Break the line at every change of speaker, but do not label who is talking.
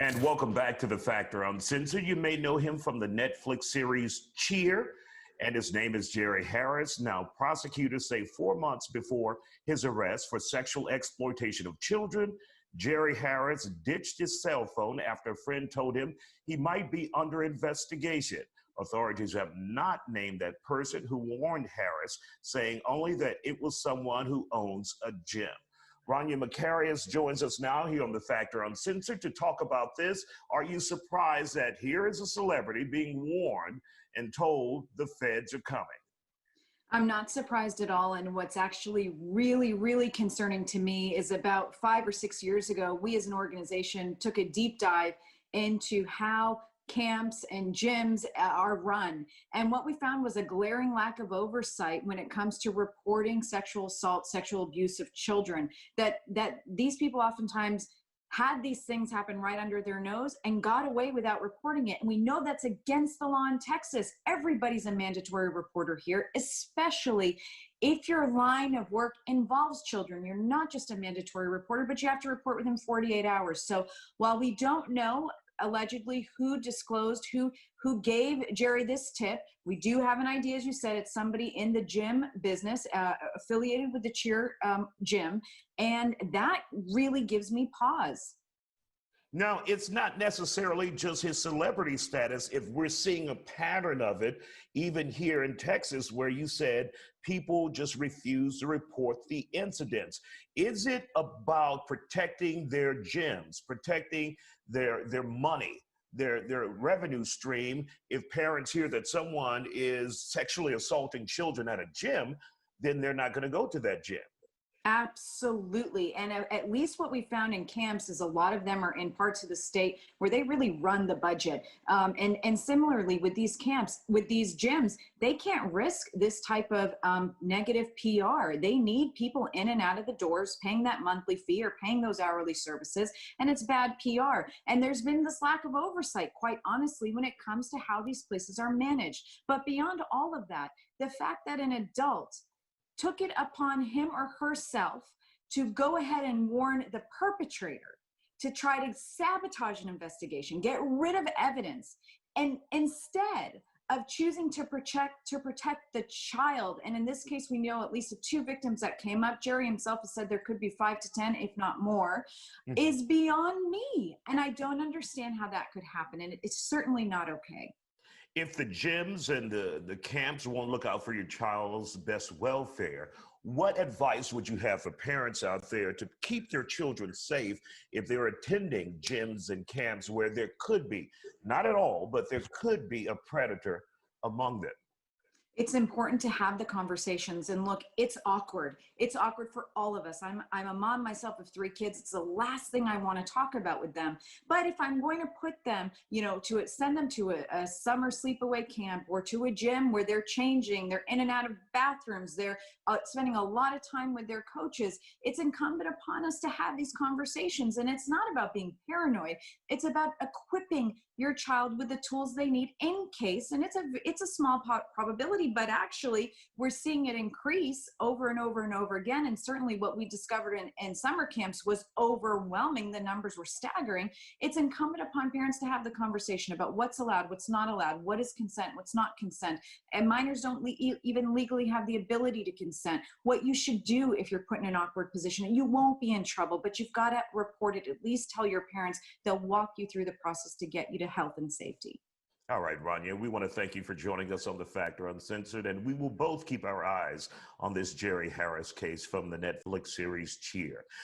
And welcome back to The Factor Uncensored. You may know him from the Netflix series Cheer, and his name is Jerry Harris. Now, prosecutors say 4 months before his arrest for sexual exploitation of children, Jerry Harris ditched his cell phone after a friend told him he might be under investigation. Authorities have not named that person who warned Harris, saying only that it was someone who owns a gym. Rania Mankarious joins us now here on The Factor Uncensored to talk about this. Are you surprised that here is a celebrity being warned and told the feds are coming?
I'm not surprised at all. And what's actually really concerning to me is about 5 or 6 years ago, we as an organization took a deep dive into how camps and gyms are run. And what we found was a glaring lack of oversight when it comes to reporting sexual assault, sexual abuse of children, that these people oftentimes had these things happen right under their nose and got away without reporting it. And we know that's against the law in Texas. Everybody's a mandatory reporter here, especially if your line of work involves children. You're not just a mandatory reporter, but you have to report within 48 hours. So while we don't know allegedly who disclosed, who gave Jerry this tip, we do have an idea, as you said, it's somebody in the gym business, affiliated with the Cheer gym, and that really gives me pause.
Now, it's not necessarily just his celebrity status. If we're seeing a pattern of it, even here in Texas, where you said people just refuse to report the incidents. Is it about protecting their gyms, protecting their money, their revenue stream? If parents hear that someone is sexually assaulting children at a gym, then they're not going to go to that gym.
Absolutely. And at least what we found in camps is a lot of them are in parts of the state where they really run the budget. And similarly with these camps, with these gyms, they can't risk this type of negative PR. They need people in and out of the doors, paying that monthly fee or paying those hourly services. And it's bad PR. And there's been this lack of oversight, quite honestly, when it comes to how these places are managed. But beyond all of that, the fact that an adult took it upon him or herself to go ahead and warn the perpetrator, to try to sabotage an investigation, get rid of evidence, and instead of choosing to protect the child, and in this case we know at least of 2 victims that came up, Jerry himself has said there could be 5 to 10 if not more, is beyond me. And I don't understand how that could happen, and it's certainly not okay.
If the gyms and the camps won't look out for your child's best welfare, what advice would you have for parents out there to keep their children safe if they're attending gyms and camps where there could be, not at all, but there could be a predator among them?
It's important to have the conversations. And look, it's awkward. It's awkward for all of us. I'm a mom myself of 3 kids. It's the last thing I want to talk about with them. But if I'm going to put them, to send them to a summer sleepaway camp or to a gym where they're changing, they're in and out of bathrooms, they're spending a lot of time with their coaches, it's incumbent upon us to have these conversations. And it's not about being paranoid. It's about equipping your child with the tools they need in case, and it's a small probability, but actually we're seeing it increase over and over and over again. And certainly what we discovered in summer camps was overwhelming. The numbers were staggering. It's incumbent upon parents to have the conversation about what's allowed, what's not allowed, what is consent, what's not consent. And minors don't even legally have the ability to consent. What you should do if you're put in an awkward position, you won't be in trouble, but you've got to report it. At least tell your parents. They'll walk you through the process to get you to health and safety.
All right, Rania, we want to thank you for joining us on The Factor Uncensored, and we will both keep our eyes on this Jerry Harris case from the Netflix series Cheer.